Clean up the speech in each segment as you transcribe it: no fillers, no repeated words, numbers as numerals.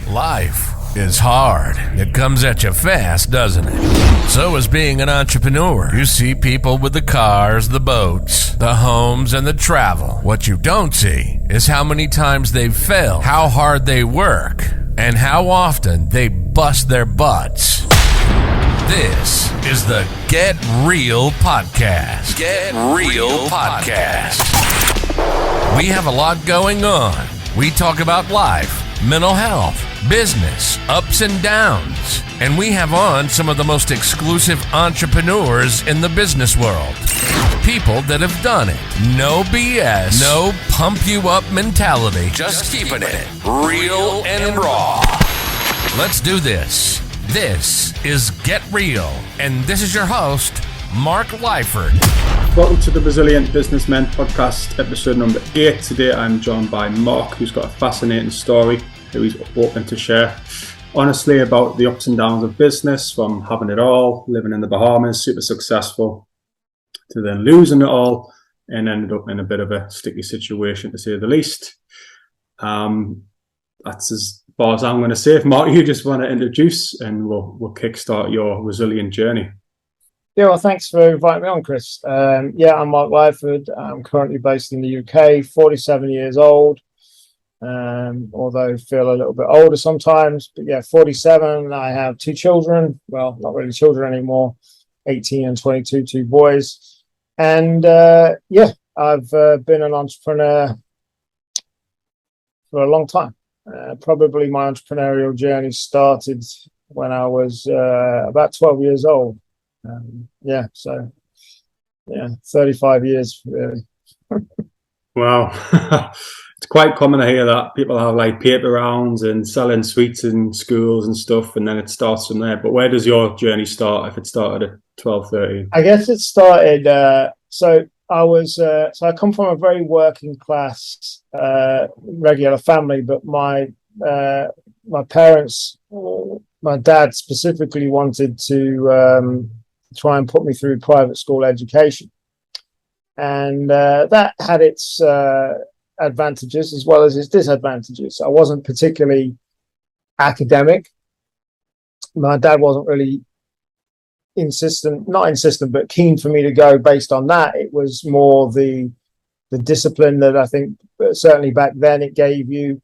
Life is hard. It comes at you fast, doesn't it? So is being an entrepreneur. You see people with the cars, the boats, the homes, and the travel. What you don't see is how many times they've failed, how hard they work, and how often they bust their butts. This is the Get Real Podcast. Get Real Podcast. We have a lot going on. We talk about life, mental health, business, ups and downs, and we have on some of the most exclusive entrepreneurs in the business world. People that have done it. No BS, no pump you up mentality, just keeping it real and raw. Let's do this. This is Get Real, and this is your host, Mark Lyford. Welcome to the Resilient Businessmen podcast, episode number 8. Today I'm joined by Mark, who's got a fascinating story that he's open to share. Honestly, about the ups and downs of business, from having it all, living in the Bahamas, super successful, to then losing it all and ended up in a bit of a sticky situation, to say the least. That's as far as I'm going to say. If Mark, you just want to introduce, and we'll kickstart your resilient journey. Yeah, well, thanks for inviting me on, Chris. I'm Mark Lyford. I'm currently based in the UK, 47 years old, although I feel a little bit older sometimes. But yeah, 47. I have two children. Well, not really children anymore, 18 and 22, two boys. And I've been an entrepreneur for a long time. Probably my entrepreneurial journey started when I was about 12 years old. 35 years really. Wow. It's quite common to hear that people have like paper rounds and selling sweets in schools and stuff, and then it starts from there. But where does your journey start, if it started at 12, 13? I guess it started I come from a very working class regular family, but my parents, my dad specifically, wanted to try and put me through private school education, and that had its advantages as well as its disadvantages. I wasn't particularly academic. My dad wasn't really not insistent, but keen for me to go based on that. It was more the discipline that I think certainly back then it gave you.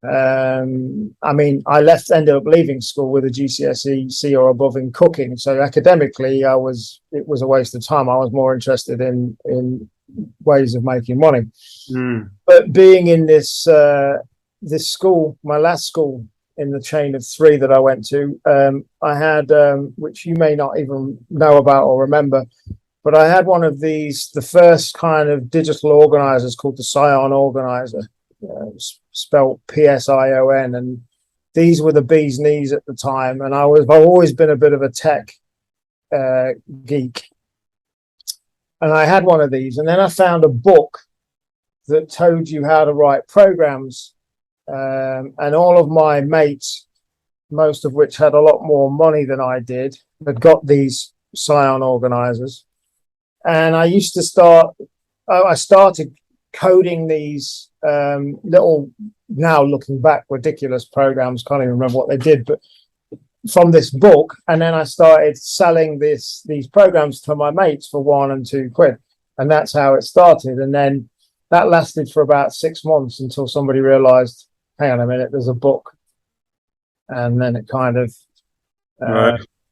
I ended up leaving school with a GCSE C or above in cooking. So academically, it was a waste of time. I was more interested in ways of making money. But being in this school, my last school in the chain of three that I went to, I had, which you may not even know about or remember, but I had one of these, the first kind of digital organizers called the Scion Organizer. Spelt PSION, and these were the bee's knees at the time. And I've always been a bit of a tech geek, and I had one of these. And then I found a book that told you how to write programs, and all of my mates, most of which had a lot more money than I did, had got these Scion organizers. And I started coding these little, now looking back, ridiculous programs. Can't even remember what they did, but from this book. And then I started selling these programs to my mates for £1 and £2, and that's how it started. And then that lasted for about 6 months until somebody realized, hang on a minute, there's a book. And then it kind of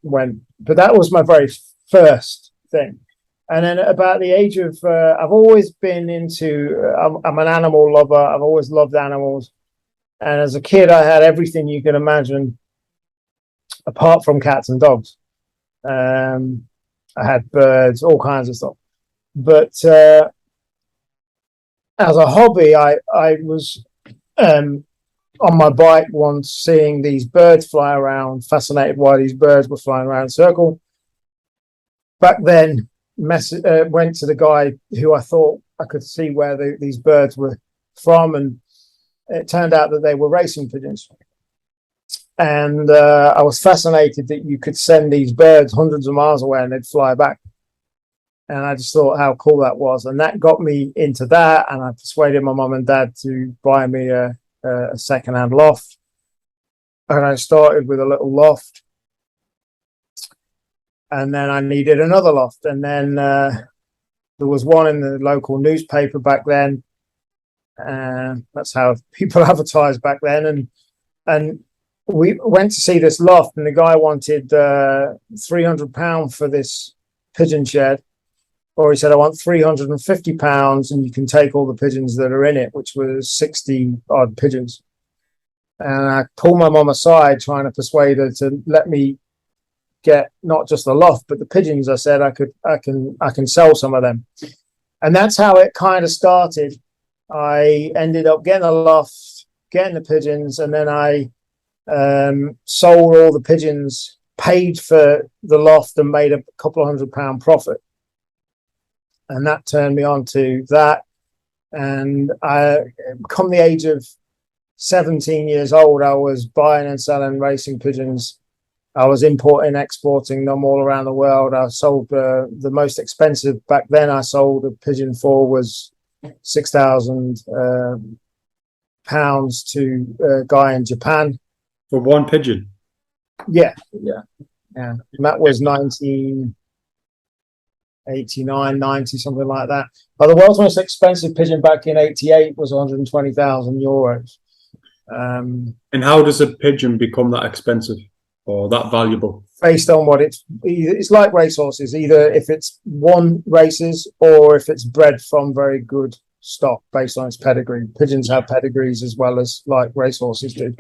went. But that was my very first thing. And then at about the age of, I've always been into, I'm an animal lover. I've always loved animals. And as a kid, I had everything you can imagine, apart from cats and dogs. I had birds, all kinds of stuff. But as a hobby, I was on my bike once, seeing these birds fly around, fascinated why these birds were flying around in a circle. Back then, went to the guy who I thought I could see where these birds were from, and it turned out that they were racing pigeons. And I was fascinated that you could send these birds hundreds of miles away and they'd fly back. And I just thought how cool that was, and that got me into that. And I persuaded my mum and dad to buy me a second-hand loft. and I started with a little loft, and then I needed another loft, and then there was one in the local newspaper back then. That's how people advertised back then, and we went to see this loft, and the guy wanted £300 for this pigeon shed, or he said, I want £350 and you can take all the pigeons that are in it, which was 60 odd pigeons. And I pulled my mum aside, trying to persuade her to let me get not just the loft but the pigeons. I said I can sell some of them, and that's how it kind of started. I ended up getting a loft, getting the pigeons, and then I sold all the pigeons, paid for the loft, and made a couple of £100 profit. And that turned me on to that. And I, come the age of 17 years old, I was buying and selling racing pigeons. I was importing, exporting them all around the world. I sold the most expensive back then. I sold a pigeon for was £6,000 to a guy in Japan for one pigeon. Yeah. And that was 1989, 90, something like that. But the world's most expensive pigeon back in '88 was €120,000. And how does a pigeon become that expensive or that valuable? Based on what it's like racehorses, either if it's won races or if it's bred from very good stock based on its pedigree. Pigeons have pedigrees as well as like racehorses do.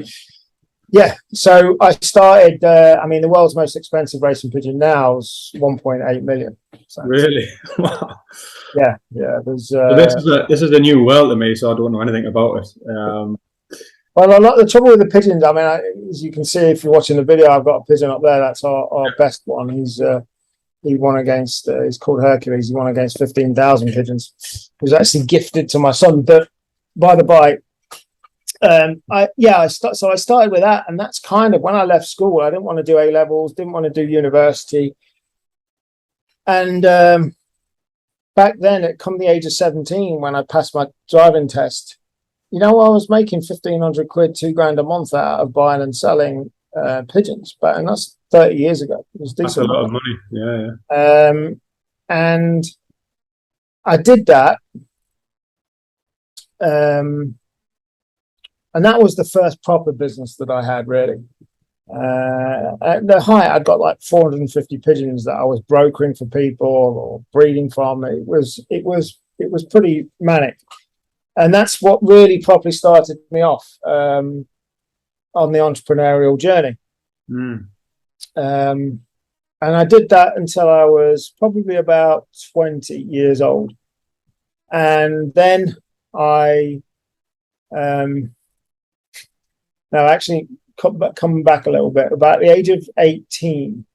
Yeah, so I started. The world's most expensive racing pigeon now is 1.8 million. So, really? Wow. Yeah. There's. This is a new world to me, so I don't know anything about it. Well, a lot the trouble with the pigeons. As you can see if you're watching the video, I've got a pigeon up there. That's our best one. He won against. He's called Hercules. He won against 15,000 pigeons. He was actually gifted to my son. But by the by. I started with that, and that's kind of when I left school. I didn't want to do A levels, didn't want to do university, and back then, at come the age of 17, when I passed my driving test, I was making 1,500 quid, £2,000 a month out of buying and selling pigeons, and that's 30 years ago. It was decent. That's a lot of money. Yeah. And I did that. And that was the first proper business that I had, really. At the height, I'd got like 450 pigeons that I was brokering for people or breeding from. It was pretty manic, and that's what really properly started me off on the entrepreneurial journey. And I did that until I was probably about 20 years old, and then I. Now, actually, coming back a little bit, about the age of 18,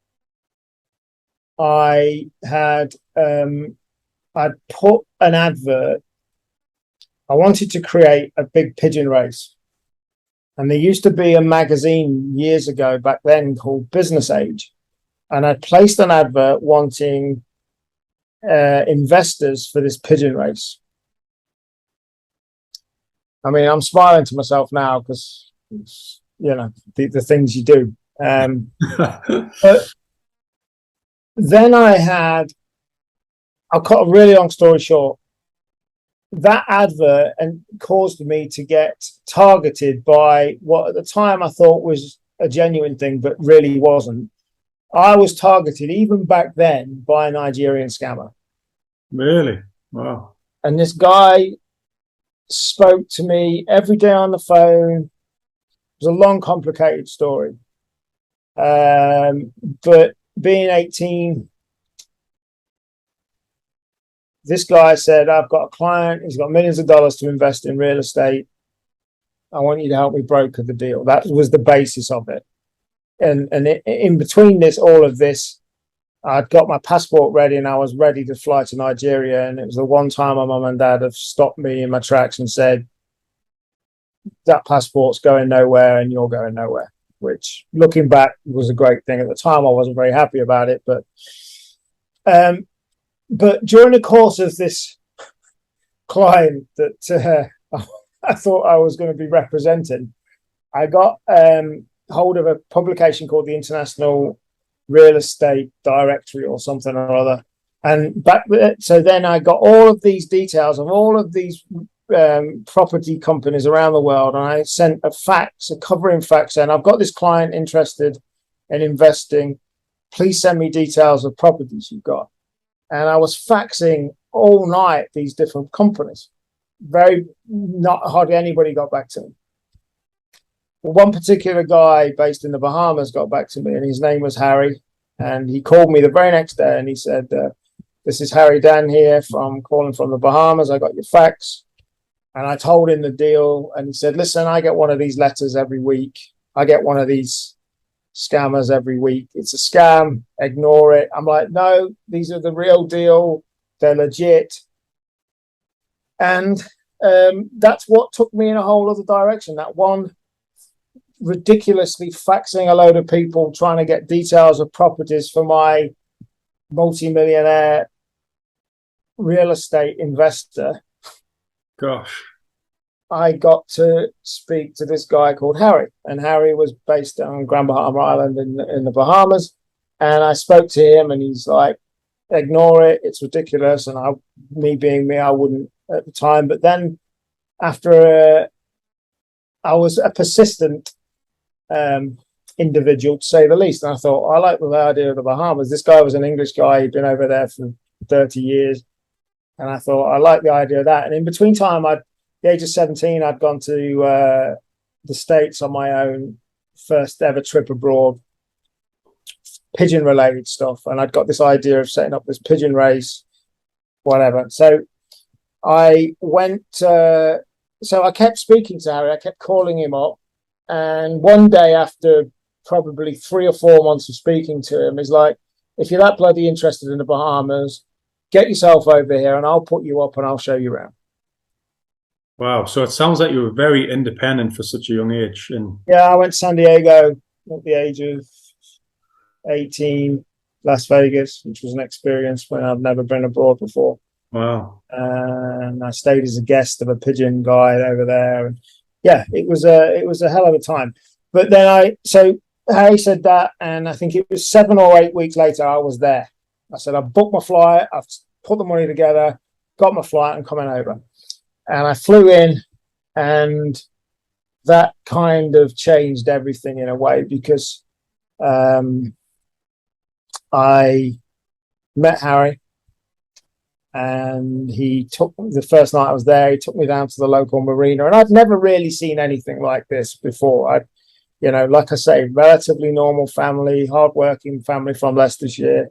I had I'd put an advert. I wanted to create a big pigeon race, and there used to be a magazine years ago back then called Business Age, and I placed an advert wanting investors for this pigeon race. I'm smiling to myself now because. The things you do. But then I'll cut a really long story short. That advert caused me to get targeted by what at the time I thought was a genuine thing, but really wasn't. I was targeted even back then by a Nigerian scammer. Really? Wow. And this guy spoke to me every day on the phone. It was a long, complicated story. But being 18, this guy said, I've got a client, he's got millions of dollars to invest in real estate. I want you to help me broker the deal. That was the basis of it. And in between all of this, I'd got my passport ready and I was ready to fly to Nigeria. And it was the one time my mum and dad have stopped me in my tracks and said, that passport's going nowhere and you're going nowhere, which looking back was a great thing. At the time, I wasn't very happy about it. But during the course of this client that I thought I was going to be representing, I got hold of a publication called the International Real Estate Directory or something or other. And so then I got all of these details of all of these property companies around the world, and I sent a covering fax, and I've got this client interested in investing. Please send me details of properties you've got. And I was faxing all night these different companies. Hardly anybody got back to me. One particular guy based in the Bahamas got back to me, and his name was Harry. And he called me the very next day, and he said, "This is Harry Dan here calling from the Bahamas. I got your fax." And I told him the deal, and he said, "Listen, I get one of these letters every week. I get one of these scammers every week. It's a scam. Ignore it." I'm like, "No, these are the real deal. They're legit." And that's what took me in a whole other direction. That one, ridiculously faxing a load of people trying to get details of properties for my multi-millionaire real estate investor. Gosh. I got to speak to this guy called Harry, and Harry was based on Grand Bahama Island in the Bahamas. And I spoke to him, and he's like, "Ignore it. It's ridiculous." And me being me, I wouldn't at the time. But then after I was a persistent individual, to say the least. And I thought, I like the idea of the Bahamas. This guy was an English guy. He'd been over there for 30 years. And I thought, I like the idea of that. And in between time, at the age of 17, I'd gone to the States on my own, first ever trip abroad, pigeon related stuff. And I'd got this idea of setting up this pigeon race, whatever. So I went, so I kept speaking to Harry. I kept calling him up. And one day, after probably 3 or 4 months of speaking to him, he's like, "If you're that bloody interested in the Bahamas, get yourself over here and I'll put you up and I'll show you around." Wow. So it sounds like you were very independent for such a young age. And yeah, I went to San Diego at the age of 18, Las Vegas, which was an experience when I've never been abroad before. wow. And I stayed as a guest of a pigeon guide over there. And yeah, it was a hell of a time. But then so Harry said that, and I think it was 7 or 8 weeks later, I was there. I said, "I've booked my flight, I've put the money together, got my flight, and coming over." And I flew in, and that kind of changed everything in a way, because I met Harry, and the first night I was there, he took me down to the local marina, and I'd never really seen anything like this before. Like I say, relatively normal family, hardworking family from Leicestershire.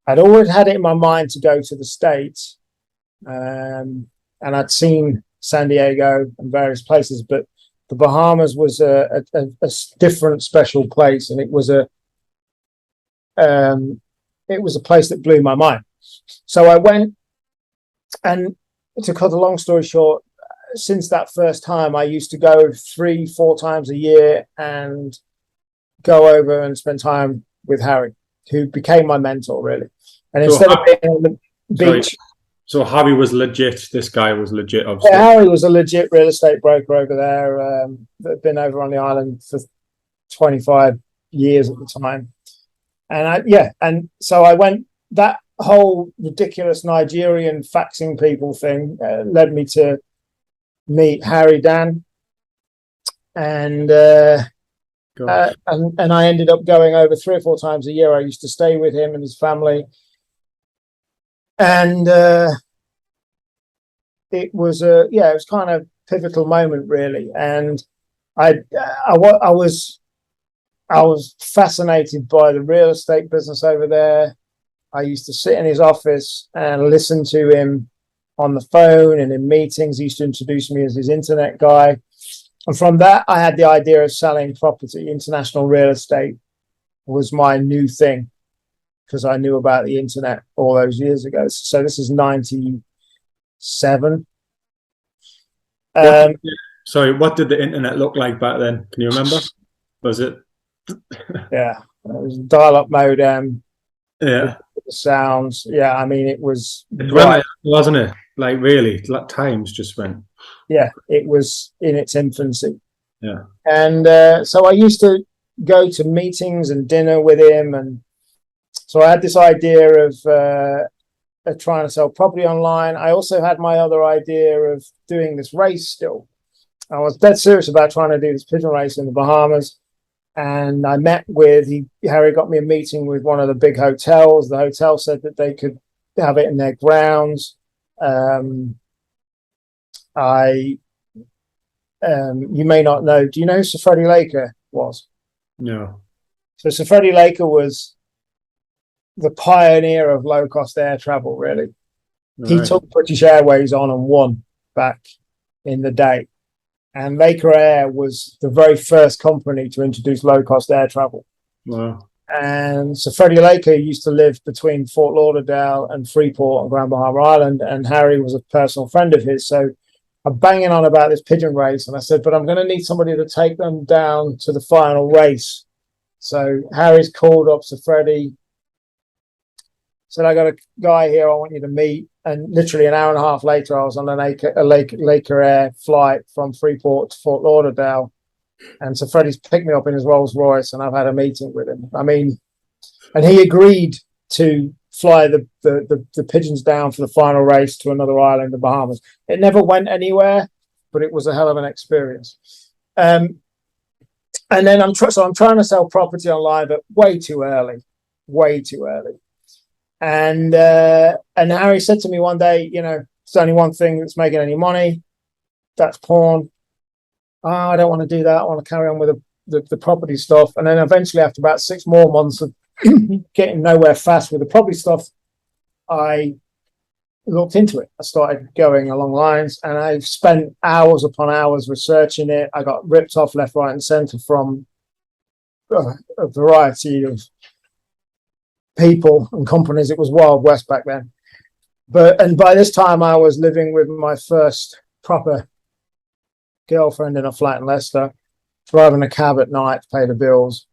I'd always had it in my mind to go to the States, and I'd seen San Diego and various places, but the Bahamas was a different, special place, and it was a place that blew my mind. So I went, and to cut a long story short, since that first time, I used to go 3-4 times a year and go over and spend time with Harry, who became my mentor, really. And instead of being on the beach... So Harry was legit. This guy was legit, obviously. Yeah, Harry was a legit real estate broker over there that had been over on the island for 25 years at the time. And so I went, that whole ridiculous Nigerian faxing people thing led me to meet Harry Dan. And I ended up going over 3 or 4 times a year. I used to stay with him and his family. And it was kind of pivotal moment, really. And I was fascinated by the real estate business over there. I used to sit in his office and listen to him on the phone and in meetings. He used to introduce me as his internet guy. And from that, I had the idea of selling property. International real estate was my new thing, because I knew about the internet all those years ago. So this is 97. What did the internet look like back then? Can you remember? Was it? Yeah, it was dial-up modem. Yeah. The sounds. Yeah, I mean, it was... wasn't it? Like, really, times just went... Yeah, it was in its infancy. Yeah. And so I used to go to meetings and dinner with him. And so I had this idea of trying to sell property online. I also had my other idea of doing this race still. I was dead serious about trying to do this pigeon race in the Bahamas. And I met with, Harry got me a meeting with one of the big hotels. The hotel said that they could have it in their grounds. You may not know, do you know who Sir Freddie Laker was? No. So Sir Freddie Laker was the pioneer of low-cost air travel, really. Right. He took British Airways on and won back in the day. And Laker Air was the very first company to introduce low-cost air travel. Wow. And so Freddie Laker used to live between Fort Lauderdale and Freeport on Grand Bahama Island, and Harry was a personal friend of his. So I'm banging on about this pigeon race, and I said, but I'm going to need somebody to take them down to the final race. So Harry's called up Sir Freddie, said, I got a guy here I want you to meet. And literally an hour and a half later, I was on a Laker Air flight from Freeport to Fort Lauderdale. And so Freddie's picked me up in his Rolls Royce, and I've had a meeting with him. I mean, and he agreed to fly the pigeons down for the final race to another island in the Bahamas. It never went anywhere, but it was a hell of an experience. And then I'm trying to sell property online, but way too early. And Harry said to me one day, there's only one thing that's making any money. That's porn. Oh, I don't want to do that. I want to carry on with the property stuff. And then eventually, after about 6 more months of getting nowhere fast with the property stuff, I looked into it. I started going along lines, and I spent hours upon hours researching it. I got ripped off left, right, and centre from a variety of people and companies. It was Wild West back then. And by this time, I was living with my first proper girlfriend in a flat in Leicester, driving a cab at night to pay the bills.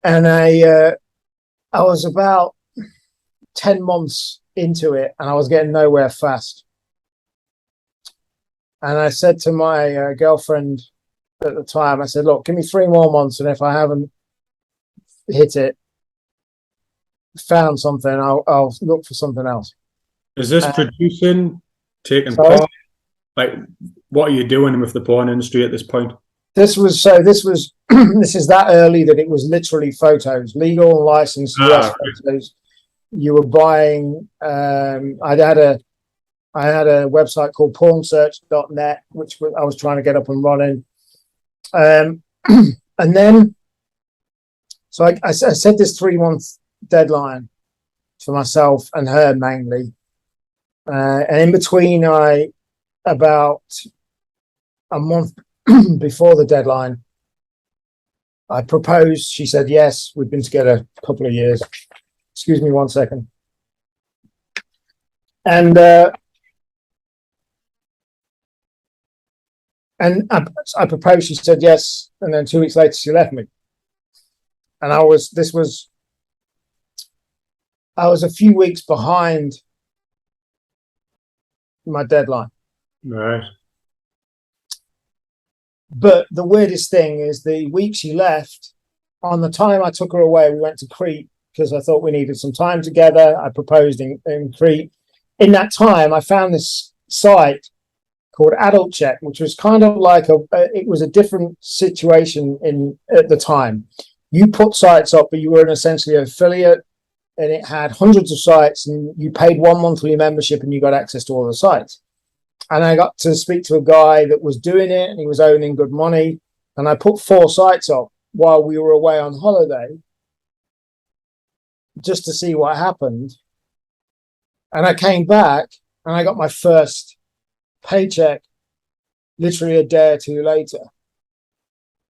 And I was about 10 months into it, and I was getting nowhere fast. And I said to my girlfriend at the time, I said, look, give me 3 more months, and if I haven't hit it, found something, I'll look for something else. Is this producing, taking sorry? part? Like, what are you doing with the porn industry at this point? This is that early that it was literally photos, legal and licensed US photos. You were buying. I had a website called pornsearch.net, which I was trying to get up and running. And then, so I set this 3-month deadline for myself and her mainly. And in between, about a month before the deadline, I proposed. She said yes. We'd been together a couple of years. Excuse me 1 second. And I proposed. She said yes. And then 2 weeks later, she left me. And I was a few weeks behind my deadline. Right. But the weirdest thing is the week she left, on the time I took her away, we went to Crete because I thought we needed some time together. I proposed in Crete. In that time, I found this site called Adult Check, which was kind of like it was a different situation at the time. You put sites up, but you were essentially an affiliate, and it had hundreds of sites, and you paid 1 monthly membership and you got access to all the sites. And I got to speak to a guy that was doing it, and he was earning good money. And I put 4 sites up while we were away on holiday just to see what happened. And I came back and I got my first paycheck literally a day or 2 later.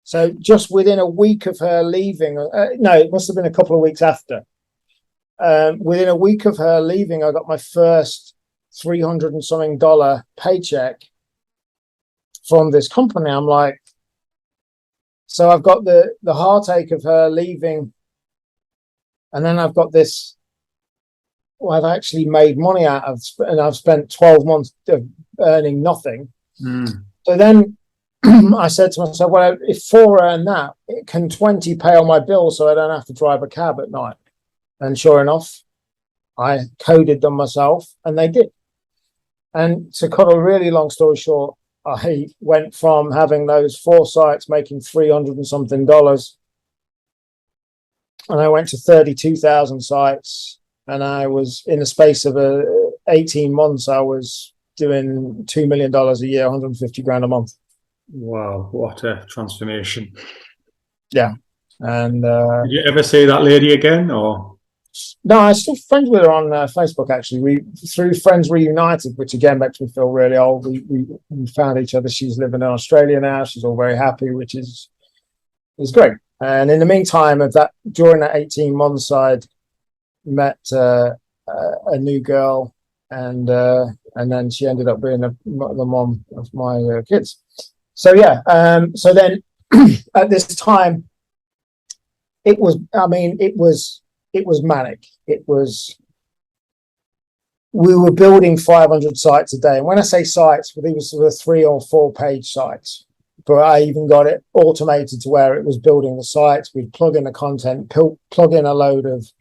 So just within a week of her leaving, no, it must have been a couple of weeks after. Within a week of her leaving, I got my first $300 and something paycheck from this company. I'm like, so I've got the heartache of her leaving, and then I've got this. Well, I've actually made money out of, and I've spent 12 months of earning nothing. So then I said to myself, well, if 4 earn that, can 20 pay on my bill so I don't have to drive a cab at night? And sure enough, I coded them myself and they did. And to cut a really long story short, I went from having those 4 sites making $300 and something, and I went to 32,000 sites. And I was, in the space of 18 months, I was doing $2 million a year, 150 grand a month. Wow, what a transformation. Yeah. And did you ever see that lady again, or? No, I'm still friends with her on Facebook, actually. We, through Friends Reunited, which again makes me feel really old, we found each other. She's living in Australia now. She's all very happy, which is great. And in the meantime of that, during that 18 months, I'd met a new girl, and then she ended up being the mom of my kids. So yeah, so then at this time, it was manic. We were building 500 sites a day. And when I say sites, these were 3 or 4 page sites. But I even got it automated to where it was building the sites. We'd plug in the content, plug in a load of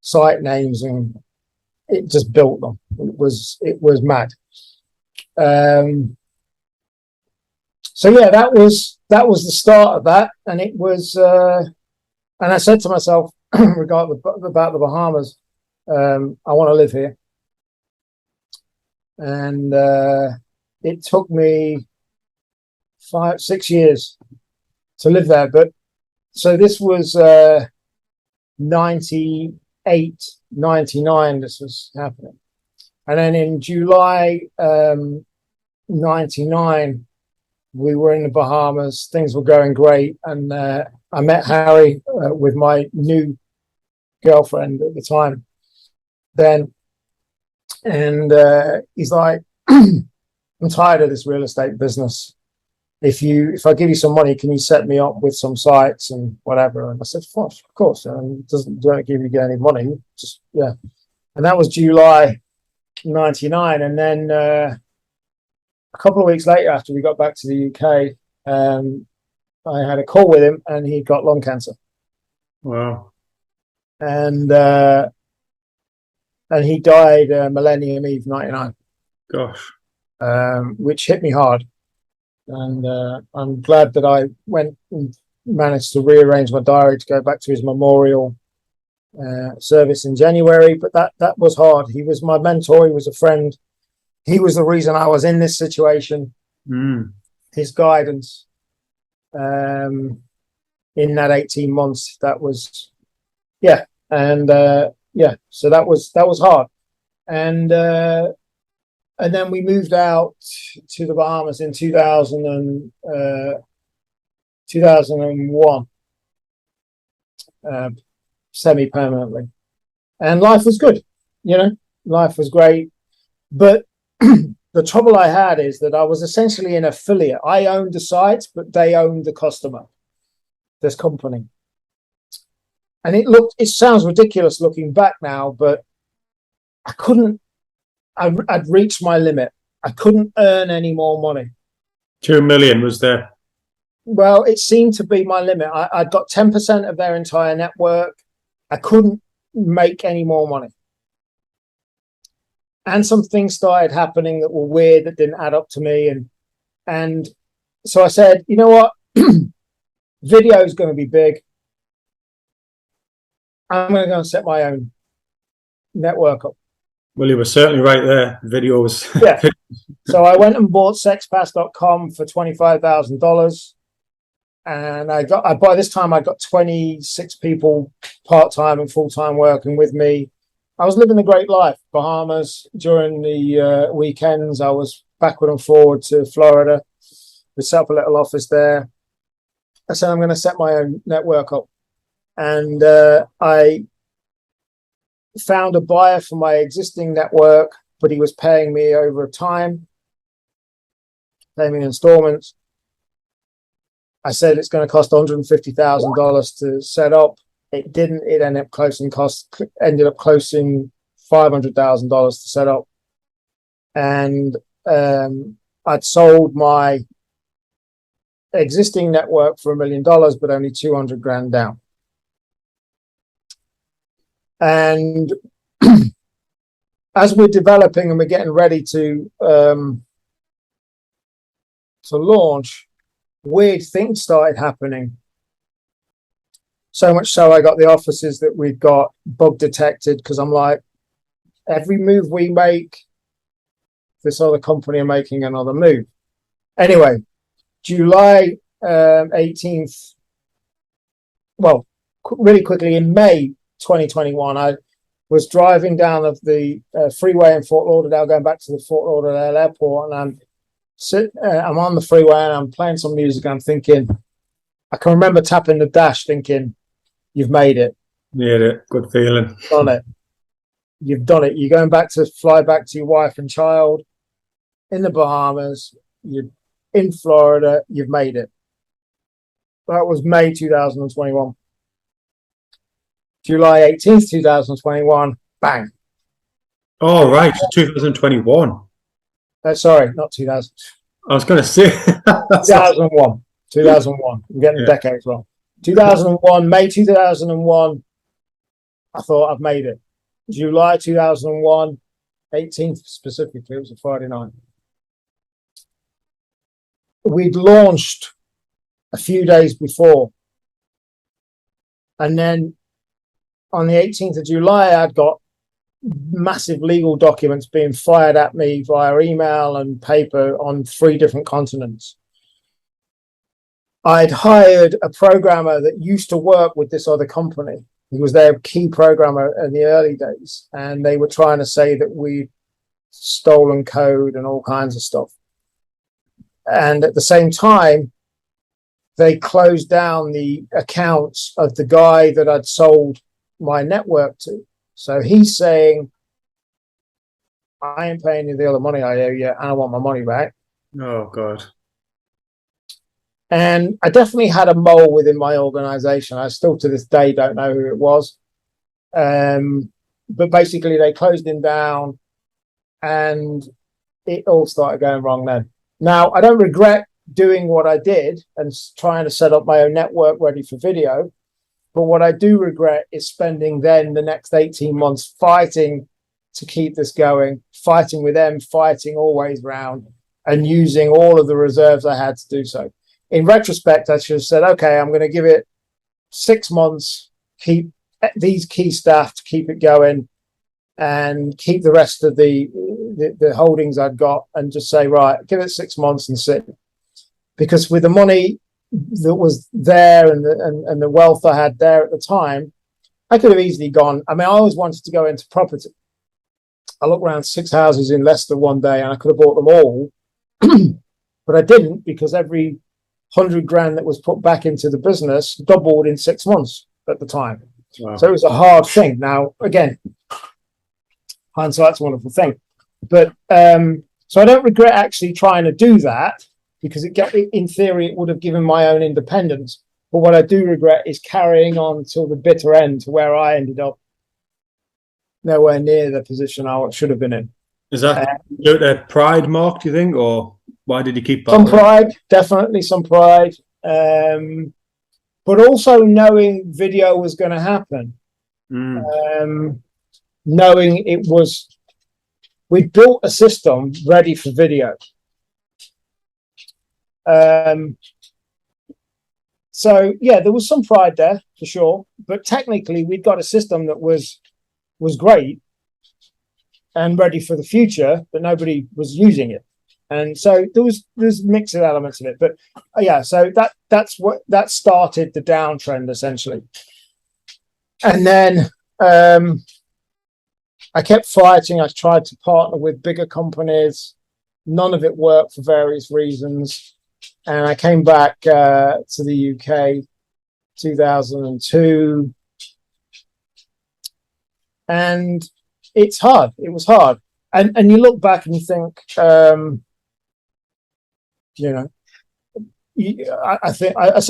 site names, and it just built them. It was mad. So yeah, that was the start of that. And it was, and I said to myself, regardless about the Bahamas, I want to live here. And it took me 5-6 years to live there. But so this was 98, 99, this was happening. And then in July 99, we were in the Bahamas. Things were going great. And I met Harry with my new girlfriend at the time then. And he's like, I'm tired of this real estate business. If I give you some money, can you set me up with some sites and whatever? And I said, of course. And don't give you any money. Just, yeah. And that was July 99. And then a couple of weeks later, after we got back to the UK, I had a call with him, and he got lung cancer. Wow. And he died Millennium Eve 99. Gosh. Which hit me hard. And I'm glad that I went and managed to rearrange my diary to go back to his memorial service in January. But that was hard. He was my mentor. He was a friend. He was the reason I was in this situation. His guidance in that 18 months, that was, yeah. And so that was hard. And then we moved out to the Bahamas in 2001, semi-permanently. And life was good, life was great. But the trouble I had is that I was essentially an affiliate. I owned the site, but they owned the customer, this company. And it sounds ridiculous looking back now, but I'd reached my limit. I couldn't earn any more money. 2 million was there. Well, it seemed to be my limit. I'd got 10% of their entire network. I couldn't make any more money. And some things started happening that were weird, that didn't add up to me. And so I said, you know what? Video is going to be big. I'm going to go and set my own network up. Well, you were certainly right there. Videos. Yeah. So I went and bought sexpass.com for $25,000. And by this time, I got 26 people part-time and full-time working with me. I was living a great life. Bahamas, during the weekends, I was backward and forward to Florida. We set up a little office there. I said, I'm going to set my own network up. And I found a buyer for my existing network, but he was paying me over time, paying me in installments. I said it's going to cost $150,000 to set up. It didn't. It ended up costing $500,000 to set up. And I'd sold my existing network for $1 million, but only 200 grand down. And as we're developing and we're getting ready to launch, weird things started happening. So much so I got the offices that we'd got bug detected, because I'm like, every move we make, this other company are making another move. Anyway, July 18th, well, really quickly, in May 2021, I was driving down the freeway in Fort Lauderdale, going back to the Fort Lauderdale airport, and I'm on the freeway and I'm playing some music, and I'm thinking, I can remember tapping the dash thinking, you've made it. Made it. Good feeling. Done it. You've done it. You're going back to fly back to your wife and child in the Bahamas. You're in Florida. You've made it. That was May 2021. July 18th, 2021, bang. Oh, right. 2021. Sorry, not 2000. I was going to say. 2001. 2001. I'm getting the decades wrong. 2001, May 2001, I thought I've made it. July 2001, 18th specifically, it was a Friday night. We'd launched a few days before. And then on the 18th of July, I'd got massive legal documents being fired at me via email and paper on 3 different continents. I'd hired a programmer that used to work with this other company. He was their key programmer in the early days, and they were trying to say that we'd stolen code and all kinds of stuff. And at the same time, they closed down the accounts of the guy that I'd sold my network to. So he's saying, I ain't paying you the other money I owe you, and I want my money back. Oh, God. And I definitely had a mole within my organization. I still to this day don't know who it was. But basically they closed him down and it all started going wrong then. Now, I don't regret doing what I did and trying to set up my own network ready for video. But what I do regret is spending then the next 18 months fighting to keep this going, fighting with them, fighting always round, and using all of the reserves I had to do so. In retrospect, I should have said, okay, I'm going to give it 6 months, keep these key staff to keep it going, and keep the rest of the holdings I'd got, and just say, right, give it 6 months and sit. Because with the money that was there and the wealth I had there at the time, I could have easily gone. I mean, I always wanted to go into property. I looked around 6 houses in Leicester one day and I could have bought them all, but I didn't, because every 100 grand that was put back into the business doubled in 6 months at the time. Wow. So it was a hard thing. Now, again, hindsight's a wonderful thing. But so I don't regret actually trying to do that, because in theory, it would have given my own independence. But what I do regret is carrying on till the bitter end, to where I ended up nowhere near the position I should have been in. Is that pride, Mark, do you think? Or why did you keep some pride? Definitely some pride. But also knowing video was going to happen. Knowing it was, we built a system ready for video. So yeah, there was some pride there for sure, but technically we'd got a system that was great and ready for the future, but nobody was using it. And so there's mixed elements of it, but yeah, so that started the downtrend essentially. And then I kept fighting. I tried to partner with bigger companies. None of it worked for various reasons. And I came back to the UK 2002. And it's hard. It was hard. And you look back and you think, I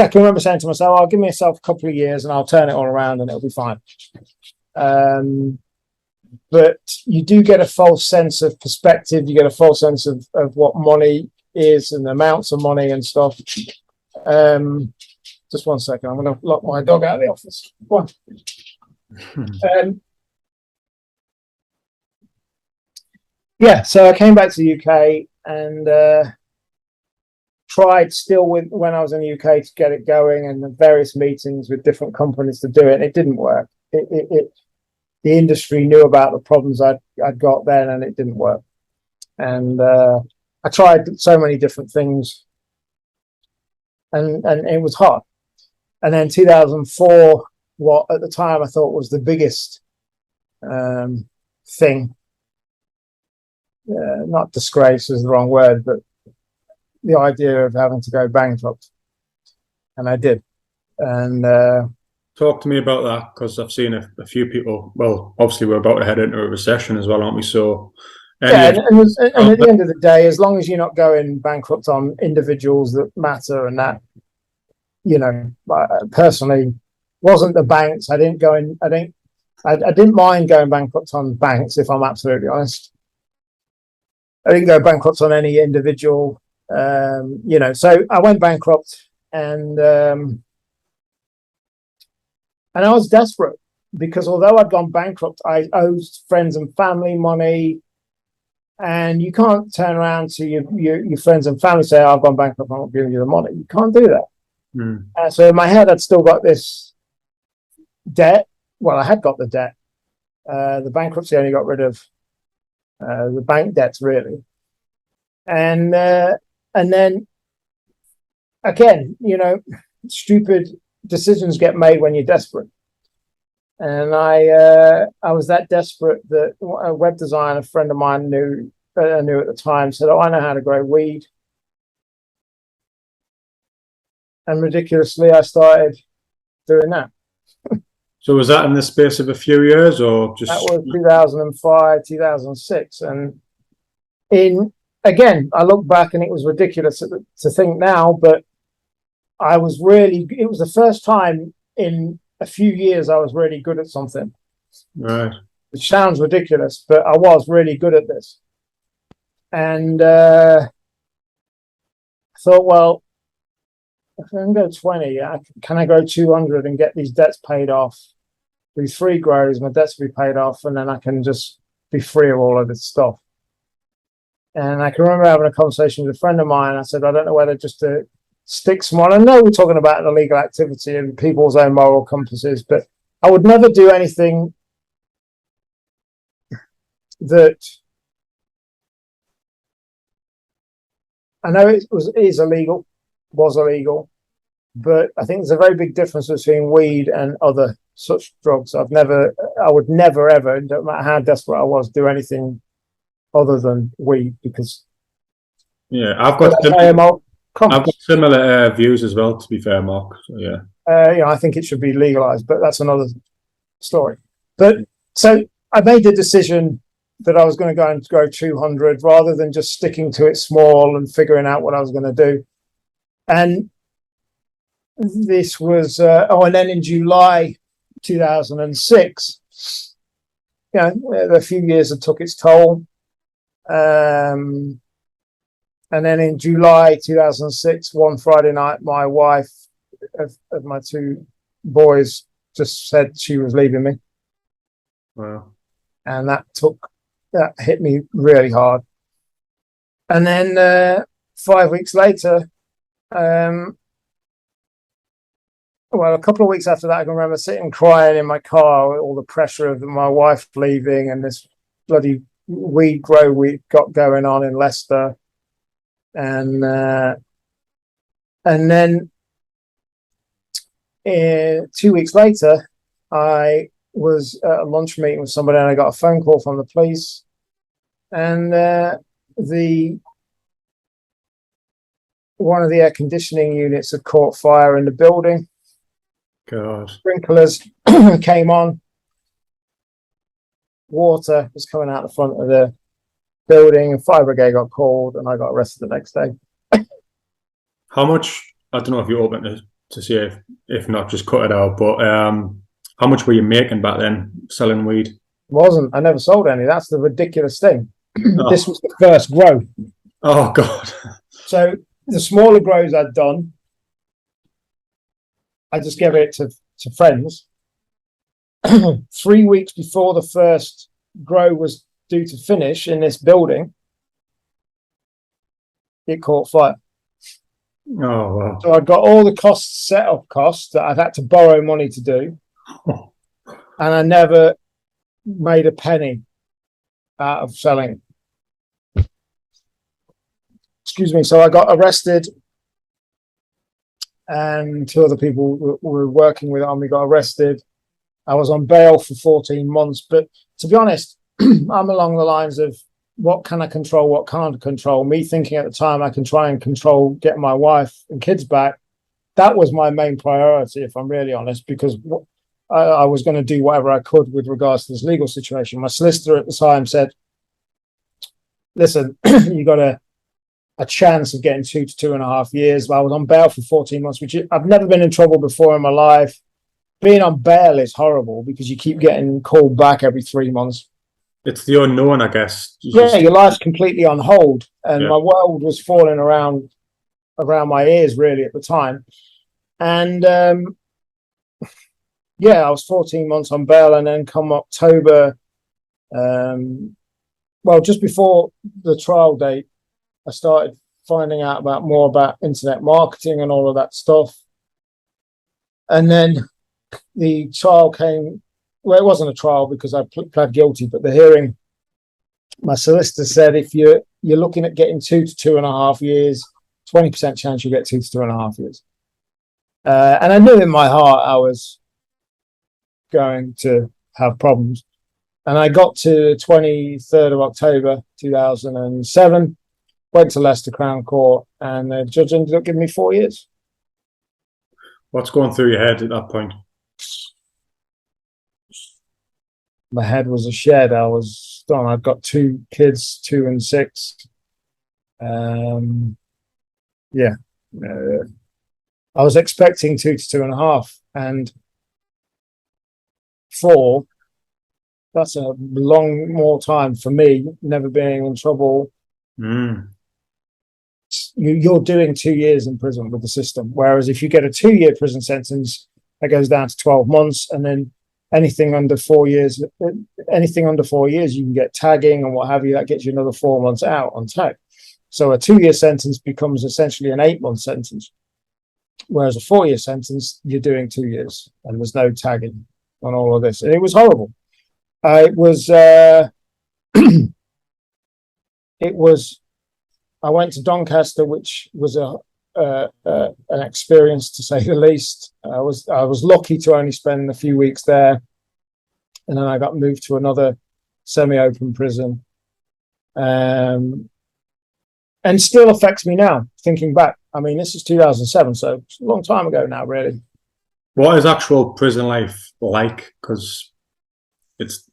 can remember saying to myself, I'll give myself a couple of years and I'll turn it all around and it'll be fine. But you do get a false sense of perspective. You get a false sense of what money is and amounts of money and stuff. Just 1 second. I'm going to lock my dog out of the office. Go on. Yeah, so I came back to the UK and tried still when I was in the UK to get it going, and various meetings with different companies to do it. It didn't work. The industry knew about the problems I'd got then, and it didn't work. And I tried so many different things, and it was hard. And then 2004, what at the time I thought was the biggest thing, not disgrace is the wrong word, but the idea of having to go bankrupt. And I did. And talk to me about that, because I've seen a few people. Well, obviously we're about to head into a recession as well, aren't we? So yeah, and at the end of the day, as long as you're not going bankrupt on individuals that matter, and that, you know, personally wasn't the banks. I didn't mind going bankrupt on banks, if I'm absolutely honest. I didn't go bankrupt on any individual, you know. So I went bankrupt, and I was desperate, because although I'd gone bankrupt, I owed friends and family money, and you can't turn around to your friends and family and say, "Oh, I've gone bankrupt, I'm not giving you the money." You can't do that. So in my head, I'd still got this debt. Well, I had got the debt. The bankruptcy only got rid of the bank debts, really. And then again, you know, stupid decisions get made when you're desperate. And I was that desperate that a web designer, a friend of mine knew at the time, said, "Oh, I know how to grow weed." And ridiculously, I started doing that. So was that in the space of a few years, or just? That was 2005, 2006. And again, I look back and it was ridiculous to think now, but it was the first time in a few years I was really good at something. Right. Which sounds ridiculous, but I was really good at this. And I thought, well, if I can go 20, can I go 200 and get these debts paid off? Do 3 grows, my debts will be paid off, and then I can just be free of all of this stuff. And I can remember having a conversation with a friend of mine. I said, I don't know whether just to stick small. I know we're talking about illegal activity and people's own moral compasses, but I would never do anything that I know was illegal, but I think there's a very big difference between weed and other such drugs. I would never ever, no matter how desperate I was, do anything other than weed, because I've got similar views as well, to be fair, Mark. So, you know, I think it should be legalized, but that's another story. But so I made the decision that I was going to go and grow 200 rather than just sticking to it small and figuring out what I was going to do. And this was, and then in July 2006, you know, a few years that took its toll. And then in July 2006, one Friday night, my wife of my 2 boys just said she was leaving me. Wow. And that hit me really hard. And then 5 weeks later, well, a couple of weeks after that, I can remember sitting crying in my car with all the pressure of my wife leaving and this bloody weed grow we got going on in Leicester. And then 2 weeks later, I was at a lunch meeting with somebody, and I got a phone call from the police, and one of the air conditioning units had caught fire in the building. God. Sprinklers came on. Water was coming out the front of the building, and fire brigade got called, and I got arrested the next day. How much? I don't know if you're open to see if not, just cut it out. But how much were you making back then selling weed? Wasn't. I never sold any. That's the ridiculous thing. Oh. This was the first grow. Oh God. So the smaller grows I'd done, I just gave it to friends. 3 weeks before the first grow was due to finish in this building, it caught fire. Oh, wow. So I got all the costs, set-up costs that I've had to borrow money to do, and I never made a penny out of selling. Excuse me. So I got arrested, and 2 other people who were working with it on me got arrested. I was on bail for 14 months. But to be honest, I'm along the lines of what can I control, what can't I control? Me thinking at the time I can try and control getting my wife and kids back. That was my main priority, if I'm really honest, because I was going to do whatever I could with regards to this legal situation. My solicitor at the time said, listen, you got a chance of getting 2 to 2.5 years. I was on bail for 14 months, which I've never been in trouble before in my life. Being on bail is horrible because you keep getting called back every 3 months. It's the unknown, I guess. Your life's completely on hold, and my world was falling around my ears really at the time. And I was 14 months on bail, and then come October, just before the trial date, I started finding out more about internet marketing and all of that stuff. And then the trial came. Well, it wasn't a trial because I pled guilty, but the hearing, my solicitor said, if you're looking at getting 2 to 2.5 years, 20% chance you'll get 2 to 2.5 years. And I knew in my heart I was going to have problems. And I got to 23rd of October 2007, went to Leicester Crown Court, and the judge ended up giving me 4 years. What's going through your head at that point? My head was a shed. I was done. I've got 2 kids, 2 and 6. I was expecting 2 to 2.5, and 4. That's a long more time for me, never being in trouble. You're doing 2 years in prison with the system. Whereas if you get a 2-year prison sentence, that goes down to 12 months, and then anything under 4 years, you can get tagging and what have you. That gets you another 4 months out on tag. So a 2-year sentence becomes essentially an 8-month sentence. Whereas a 4-year sentence, you're doing 2 years, and there's no tagging on all of this. And it was horrible. It was. I went to Doncaster, which was an experience to say the least. I was lucky to only spend a few weeks there, and then I got moved to another semi-open prison, and still affects me now thinking back. I mean, this is 2007, so it's a long time ago now, really. What is actual prison life like? Because it's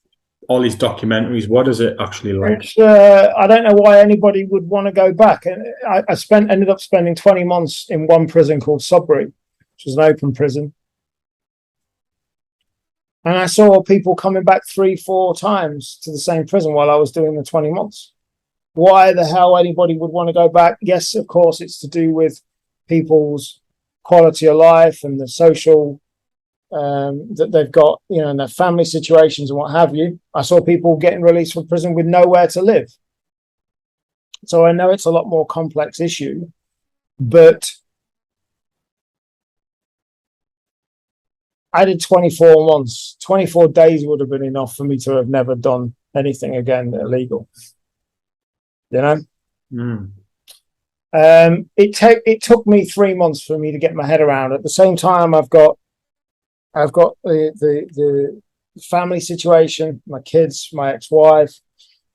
all these documentaries. What is it actually like? I don't know why anybody would want to go back. And I ended up spending 20 months in one prison called Sudbury, which was an open prison. And I saw people coming back 3-4 times to the same prison while I was doing the 20 months. Why the hell anybody would want to go back? Yes, of course, it's to do with people's quality of life and the social that they've got, and their family situations and what have you. I saw people getting released from prison with nowhere to live. So I know it's a lot more complex issue, but I did 24 months. 24 days would have been enough for me to have never done anything again illegal. It took me 3 months for me to get my head around. At the same time, I've got the family situation, my kids, my ex-wife,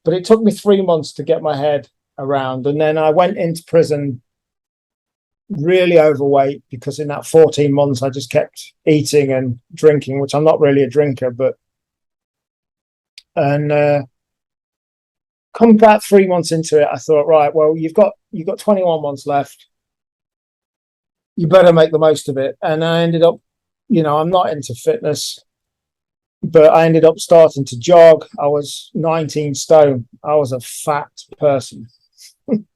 but it took me 3 months to get my head around. And then I went into prison really overweight because in that 14 months I just kept eating and drinking, which I'm not really a drinker, come about 3 months into it, I thought, right, well, you've got 21 months left. You better make the most of it. And I ended up, I'm not into fitness, but I ended up starting to jog. I was 19 stone. I was a fat person. And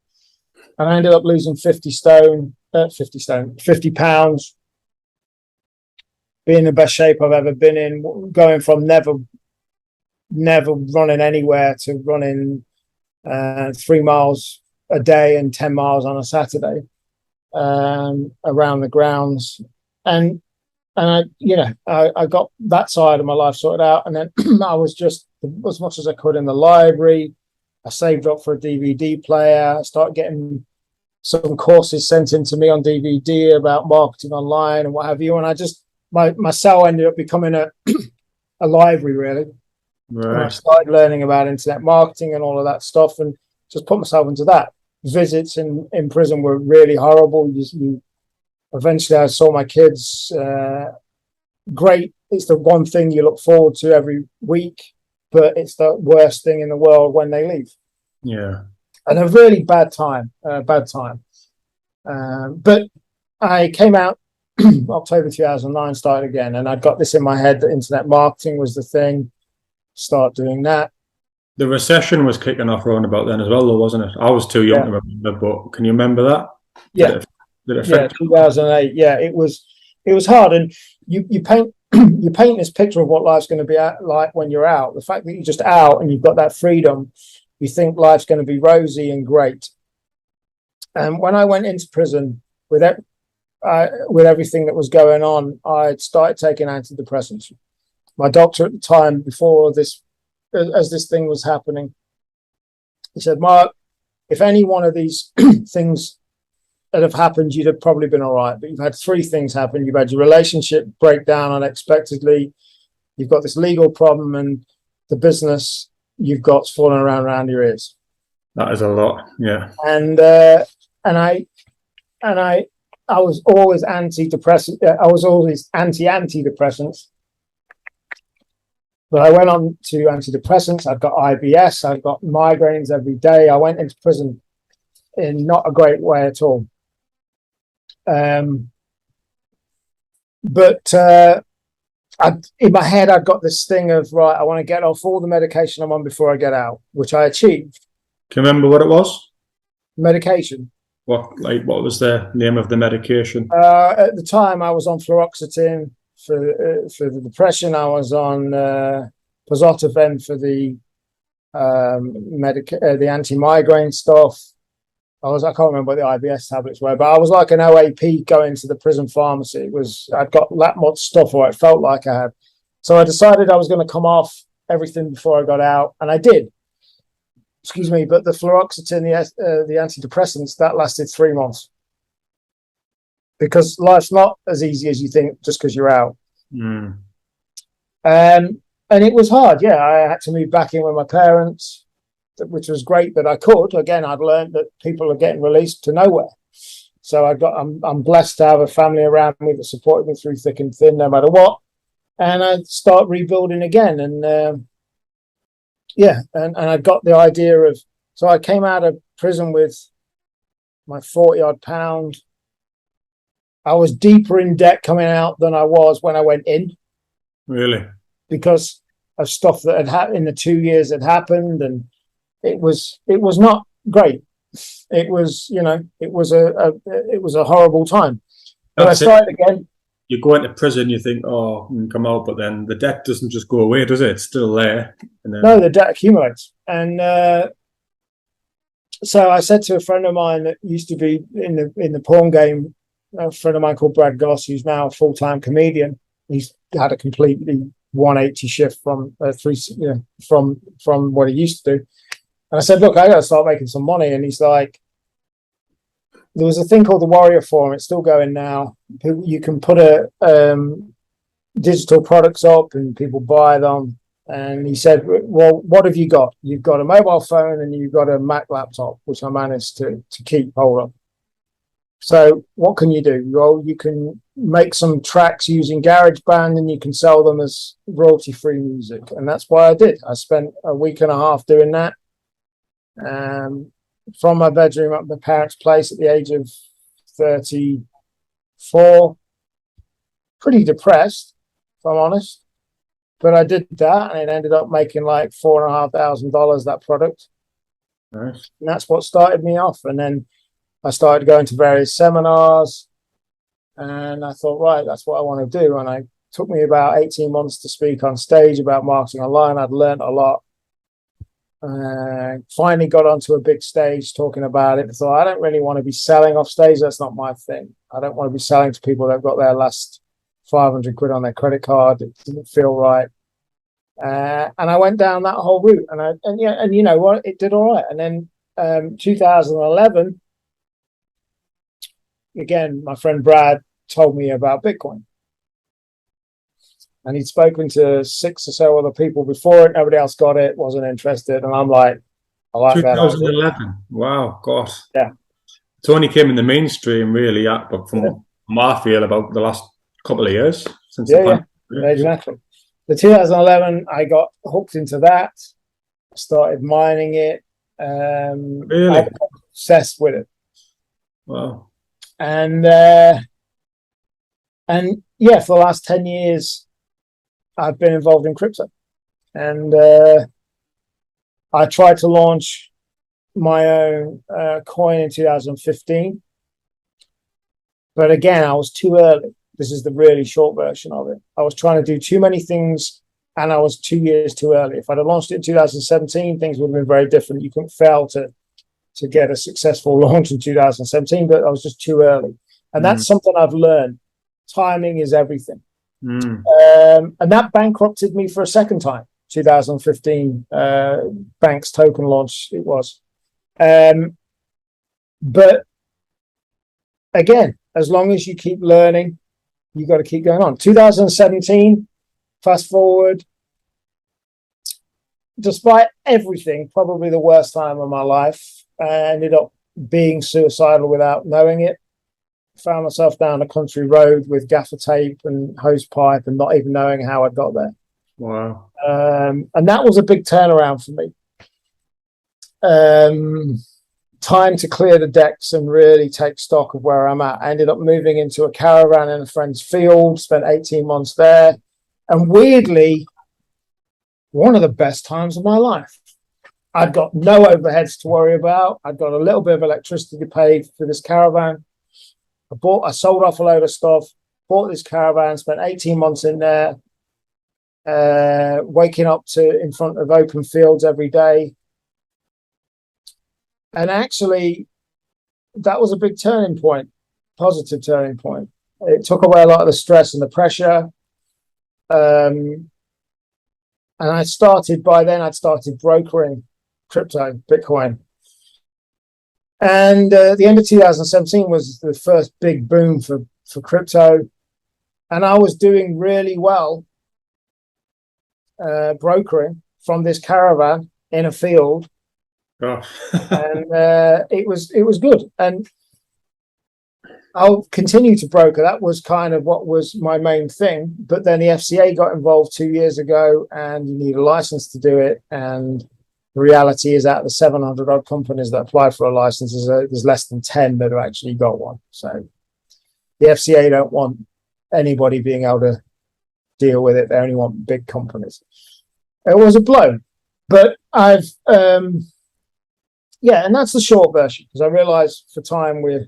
I ended up losing 50 pounds. be in the best shape I've ever been in, going from never running anywhere to running 3 miles a day and 10 miles on a Saturday around the grounds. And I got that side of my life sorted out. And then I was just as much as I could in the library. I saved up for a DVD player. I started getting some courses sent in to me on DVD about marketing online and what have you. And I just, my cell ended up becoming a library, really. Right. And I started learning about internet marketing and all of that stuff, and just put myself into that. Visits in prison were really horrible. Eventually I saw my kids. Great. It's the one thing you look forward to every week, but it's the worst thing in the world when they leave. Yeah. And a really bad time. But I came out October 2009, started again, and I got this in my head that internet marketing was the thing. Start doing that. The recession was kicking off around about then as well, though, wasn't it? I was too young to remember, but can you remember that? Yeah. Did it affect 2008. Yeah, it was hard, and you paint you paint this picture of what life's going to be like when you're out. The fact that you're just out and you've got that freedom, you think life's going to be rosy and great. And when I went into prison with everything that was going on, I started taking antidepressants. My doctor at the time, before this, as this thing was happening, he said, "Mark, if any one of these things that have happened, you'd have probably been all right. But you've had 3 things happen. You've had your relationship break down unexpectedly. You've got this legal problem, and the business you've got's falling around your ears." That is a lot, yeah. And I was always antidepressant. I was always antidepressants. But I went on to antidepressants. I've got IBS. I've got migraines every day. I went into prison in not a great way at all. But in my head, I've got this thing of, right, I want to get off all the medication I'm on before I get out, which I achieved. Can you remember what it was? Medication. What was the name of the medication? At the time, I was on fluoxetine for the depression. I was on Pozzotafen for the anti-migraine stuff. I can't remember what the IBS tablets were, but I was like an OAP going to the prison pharmacy. I'd got that much stuff, or it felt like I had. So I decided I was going to come off everything before I got out, and I did. Excuse me, but the fluoxetine, the antidepressants, that lasted 3 months. Because life's not as easy as you think just because you're out. Mm. And it was hard. Yeah, I had to move back in with my parents, which was great that I could. Again, I'd learned that people are getting released to nowhere. So I'm blessed to have a family around me that supported me through thick and thin, no matter what. And I start rebuilding again. And I got the idea of, so I came out of prison with my 40-odd pound. I was deeper in debt coming out than I was when I went in. Really? Because of stuff that had happened in the 2 years that happened, and it was not great. It was, it was a horrible time. But I started again. You go into prison, you think, oh, I can come out, but then the debt doesn't just go away, does it? It's still there. And then... No, the debt accumulates. And so I said to a friend of mine that used to be in the porn game, a friend of mine called Brad Goss, who's now a full-time comedian. He's had a completely 180 shift from from what he used to do. And I said, look, I got to start making some money. And he's like, there was a thing called the Warrior Forum. It's still going now. You can put digital products up and people buy them. And he said, well, what have you got? You've got a mobile phone and you've got a Mac laptop, which I managed to keep hold of. So what can you do? Well, you can make some tracks using GarageBand and you can sell them as royalty-free music. And that's what I did. I spent a week and a half doing that. From my bedroom at my parents' place at the age of 34. Pretty depressed, if I'm honest. But I did that and it ended up making like $4,500, that product. Nice. And that's what started me off. And then I started going to various seminars and I thought, right, that's what I want to do. And I Took me about 18 months to speak on stage about marketing online. I'd learned a lot. Finally got onto a big stage talking about it. So I don't really want to be selling off stage. That's not my thing. I don't want to be selling to people that've got their last 500 quid on their credit card. It didn't feel right. And I went down that whole route, and you know what, it did all right. And then 2011, again, my friend Brad told me about Bitcoin, and he'd spoken to 6 or so other people before it. Nobody else got it, wasn't interested, and I'm like, I like 2011. Wow, God. Yeah, it only came in the mainstream, really, but from I feel about the last couple of years since. Yeah, exactly. The 2011, I got hooked into that. Started mining it. Really? I got obsessed with it. Wow. And yeah, for the last 10 years, I've been involved in crypto. And I tried to launch my own coin in 2015. But again, I was too early. This is the really short version of it. I was trying to do too many things, and I was 2 years too early. If I'd have launched it in 2017, things would have been very different. You couldn't fail to get a successful launch in 2017, but I was just too early. And that's something I've learned. Timing is everything. And that bankrupted me for a second time. 2015 Banks token launch it was. But again, as long as you keep learning, you got to keep going on. 2017, fast forward, despite everything, probably the worst time of my life. I ended up being suicidal without knowing it. Found myself down a country road with gaffer tape and hose pipe and not even knowing how I got there. Wow. And that was a big turnaround for me. Time to clear the decks and really take stock of where I'm at. I ended up moving into a caravan in a friend's field, spent 18 months there. And weirdly, one of the best times of my life. I'd got no overheads to worry about. I'd got a little bit of electricity to pay for this caravan. I sold off a load of stuff, bought this caravan, spent 18 months in there, waking up in front of open fields every day. And actually, that was a big turning point, positive turning point. It took away a lot of the stress and the pressure. And I'd started brokering crypto, Bitcoin. And the end of 2017 was the first big boom for crypto. And I was doing really well brokering from this caravan in a field. Oh. And it was good. And I'll continue to broker. That was kind of what was my main thing. But then the FCA got involved 2 years ago, and you need a license to do it. And the reality is, out of the 700 odd companies that apply for a license, there's less than 10 that have actually got one. So the FCA don't want anybody being able to deal with it. They only want big companies. It was a blow, but I've yeah, and that's the short version, because I realize for time we're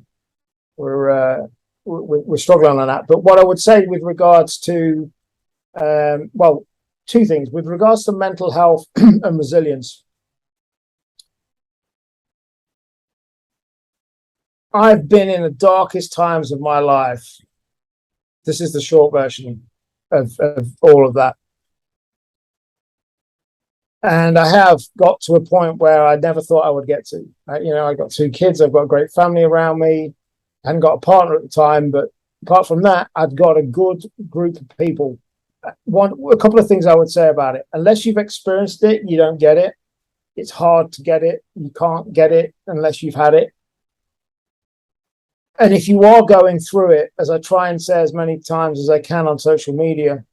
struggling on that. But what I would say with regards to well, two things with regards to mental health and resilience. I've been in the darkest times of my life. This is the short version of all of that. And I have got to a point where I never thought I would get to. I got 2 kids. I've got a great family around me. I hadn't got a partner at the time, but apart from that, I'd got a good group of people. A couple of things I would say about it. Unless you've experienced it, you don't get it. It's hard to get it. You can't get it unless you've had it. And if you are going through it, as I try and say as many times as I can on social media,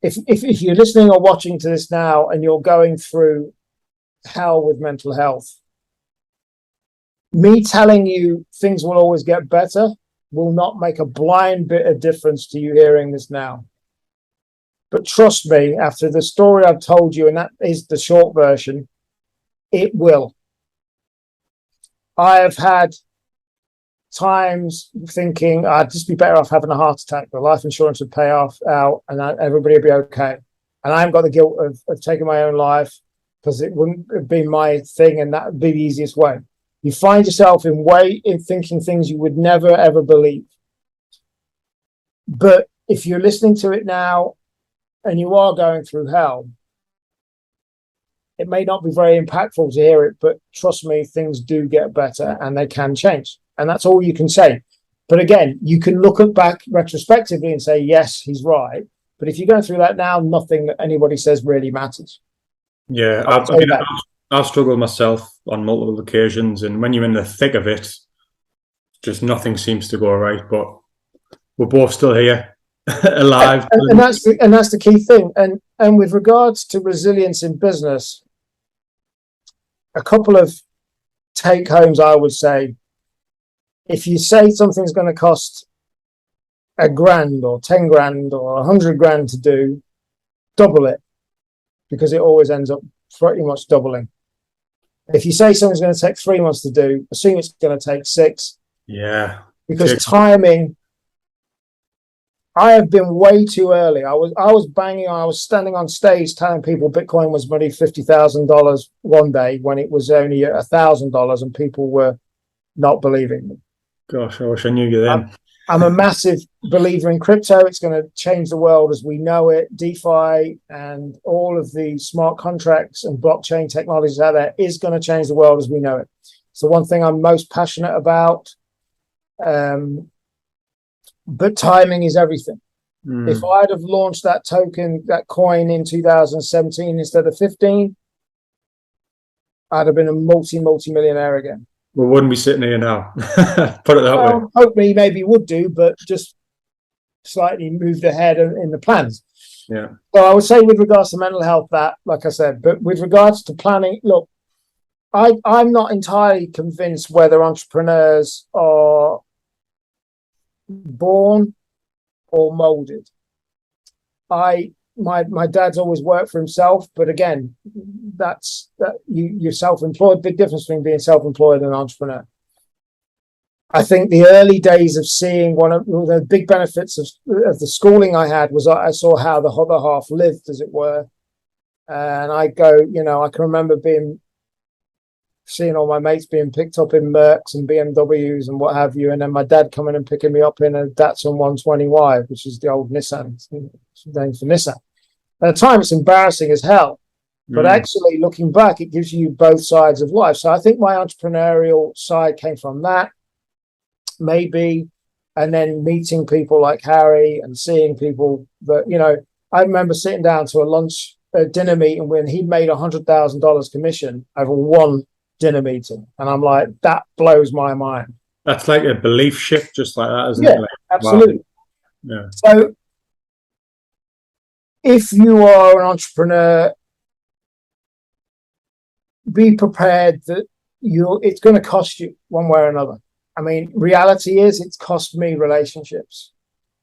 if you're listening or watching to this now and you're going through hell with mental health, me telling you things will always get better will not make a blind bit of difference to you hearing this now. But trust me, after the story I've told you, and that is the short version, it will. I have had times thinking I'd just be better off having a heart attack. The life insurance would pay off out, and everybody would be okay. And I haven't got the guilt of taking my own life because it wouldn't have been my thing, and that would be the easiest way. You find yourself in thinking things you would never ever believe. But if you're listening to it now and you are going through hell, it may not be very impactful to hear it, but trust me, things do get better and they can change. And that's all you can say. But again, you can look back retrospectively and say, yes, he's right. But if you're going through that now, nothing that anybody says really matters. Yeah, I've struggled myself on multiple occasions. And when you're in the thick of it, just nothing seems to go right. But we're both still here, alive. And that's the key thing. And with regards to resilience in business, a couple of take homes, I would say, if you say something's going to cost $1,000 or 10 grand or 100 grand to do, double it, because it always ends up pretty much doubling. If you say something's going to take 3 months to do, assume it's going to take 6. Yeah. Because timing, I have been way too early. I was standing on stage telling people Bitcoin was money $50,000 one day when it was only $1,000 and people were not believing me. Gosh, I wish I knew you then. I'm a massive believer in crypto. It's going to change the world as we know it. DeFi and all of the smart contracts and blockchain technologies out there is going to change the world as we know it. It's the one thing I'm most passionate about. But timing is everything. If I'd have launched that token, that coin in 2017 instead of 15, I'd have been a multi-millionaire again. We wouldn't be sitting here now. Put it that way. Hopefully, maybe would do, but just slightly moved ahead in the plans. Yeah. So I would say with regards to mental health, that, like I said, but with regards to planning, look, I'm not entirely convinced whether entrepreneurs are born or molded. My dad's always worked for himself, but again, you're self-employed. Big difference between being self-employed and an entrepreneur. I think the early days of seeing one of the big benefits of the schooling I had was I saw how the other half lived, as it were. And I can remember seeing all my mates being picked up in Mercs and BMWs and what have you, and then my dad coming and picking me up in a Datsun 120Y, which is the old Nissan, named for Nissan. At the time, it's embarrassing as hell, but actually looking back, it gives you both sides of life. So I think my entrepreneurial side came from that, maybe, and then meeting people like Harry and seeing people that, I remember sitting down to a dinner meeting when he'd made $100,000 commission over one dinner meeting, and I'm like, that blows my mind. That's like a belief shift, just like that, isn't it? Yeah, Like, absolutely. Wow. Yeah. So if you are an entrepreneur, be prepared that it's going to cost you one way or another. I mean, reality is it's cost me relationships.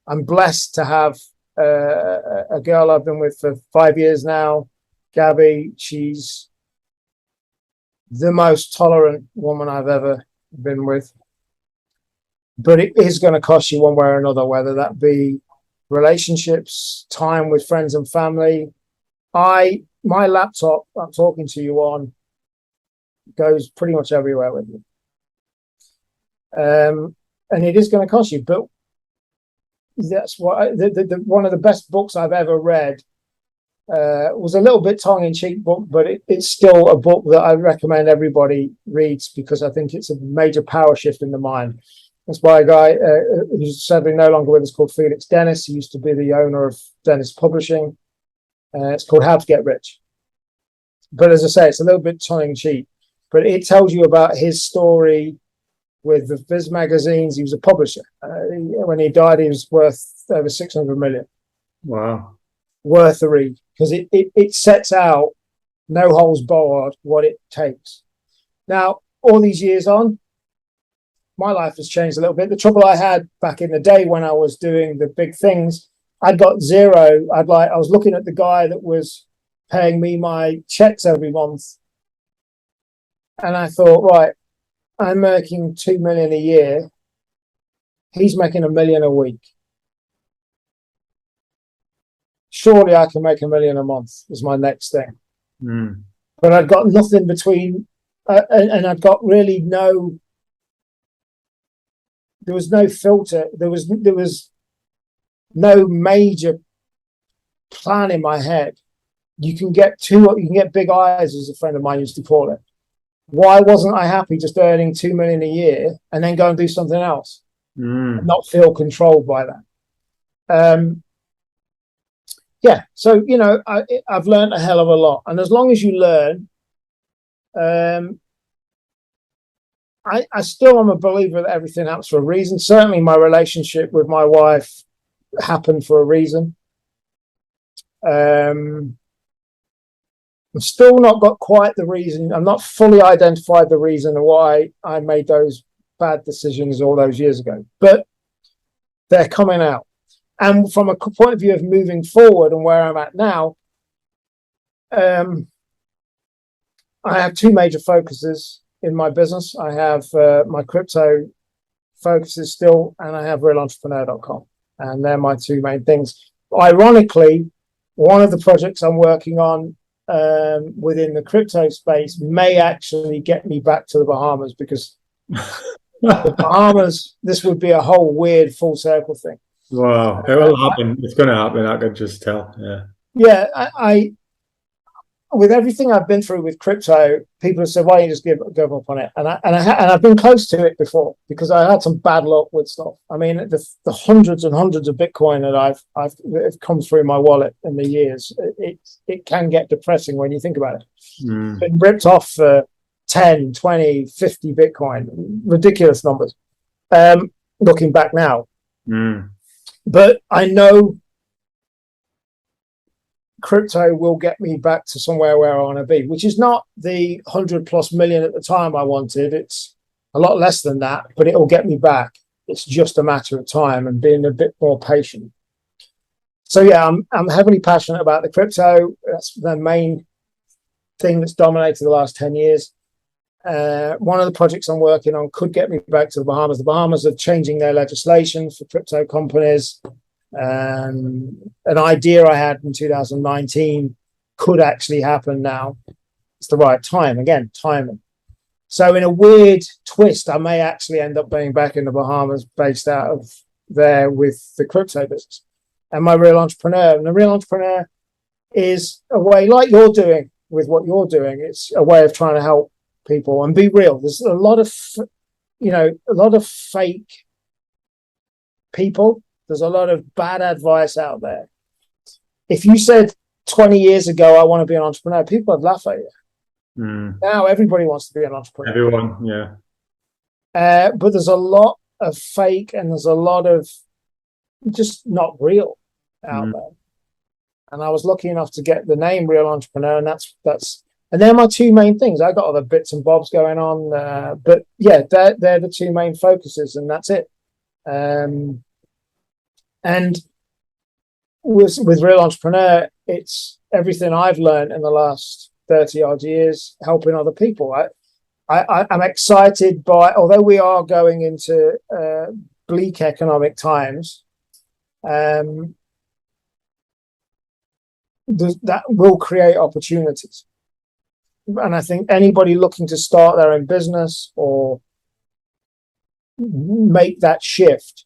I'm blessed to have a girl I've been with for 5 years now, Gabby. She's the most tolerant woman I've ever been with. But it is going to cost you one way or another, whether that be relationships, time with friends and family. My laptop I'm talking to you on goes pretty much everywhere with me. And it is going to cost you, but that's what one of the best books I've ever read was a little bit tongue-in-cheek book, but it's still a book that I recommend everybody reads because I think it's a major power shift in the mind. It's by a guy who's sadly no longer with us, called Felix Dennis. He used to be the owner of Dennis Publishing. It's called How to Get Rich. But as I say, it's a little bit tongue-in-cheek, but it tells you about his story with the Viz magazines. He was a publisher. When he died, he was worth over 600 million. Wow. Worth a read, because it sets out, no holes barred, what it takes. Now, all these years on, my life has changed a little bit. The trouble I had back in the day when I was doing the big things, I'd got zero. I was looking at the guy that was paying me my checks every month, and I thought, right, I'm making $2 million a year. He's making $1 million a week. Surely I can make $1 million a month is my next thing. But I've got nothing between, and I've got really no. There was no filter. There was no major plan in my head. You can get big eyes, as a friend of mine used to call it. Why wasn't I happy just earning $2 million a year and then go and do something else, and not feel controlled by that? Yeah, so I've learned a hell of a lot, and as long as you learn, I still am a believer that everything happens for a reason. Certainly, my relationship with my wife happened for a reason. I've still not got quite the reason. I'm not fully identified the reason why I made those bad decisions all those years ago, but they're coming out. And from a point of view of moving forward and where I'm at now, I have two major focuses in my business. I have my crypto focuses still, and I have realetrepreneur.com. And they're my two main things. Ironically, one of the projects I'm working on within the crypto space may actually get me back to the Bahamas, because the Bahamas, this would be a whole weird full circle thing. Wow, it will happen. It's going to happen. I can just tell. Yeah. I with everything I've been through with crypto, people have said, "Why don't you just give up on it?" And I've been close to it before, because I had some bad luck with stuff. I mean, the hundreds and hundreds of Bitcoin that I've come through my wallet in the years, it can get depressing when you think about it. Been ripped off for 10, 20, 50 Bitcoin, ridiculous numbers. Looking back now, but I know crypto will get me back to somewhere where I want to be, which is not the 100+ million at the time I wanted. It's a lot less than that, but it will get me back. It's just a matter of time and being a bit more patient. So yeah, I'm heavily passionate about the crypto. That's the main thing that's dominated the last 10 years. One of the projects I'm working on could get me back to the Bahamas. The Bahamas are changing their legislation for crypto companies. An idea I had in 2019 could actually happen now. It's the right time. Again, timing. So in a weird twist, I may actually end up being back in the Bahamas, based out of there with the crypto business and my Real Entrepreneur. And the Real Entrepreneur is a way, like you're doing with what you're doing. It's a way of trying to help people and be real. There's a lot of fake people. There's a lot of bad advice out there. If you said 20 years ago, I want to be an entrepreneur, people would laugh at you. Now everybody wants to be an entrepreneur. Everyone, yeah. But there's a lot of fake, and there's a lot of just not real out there. And I was lucky enough to get the name Real Entrepreneur, and and they're my two main things. I got other bits and bobs going on, but yeah, they're the two main focuses, and that's it. And with Real Entrepreneur, it's everything I've learned in the last 30 odd years, helping other people. I'm excited by, although we are going into bleak economic times, that will create opportunities. And I think anybody looking to start their own business or make that shift,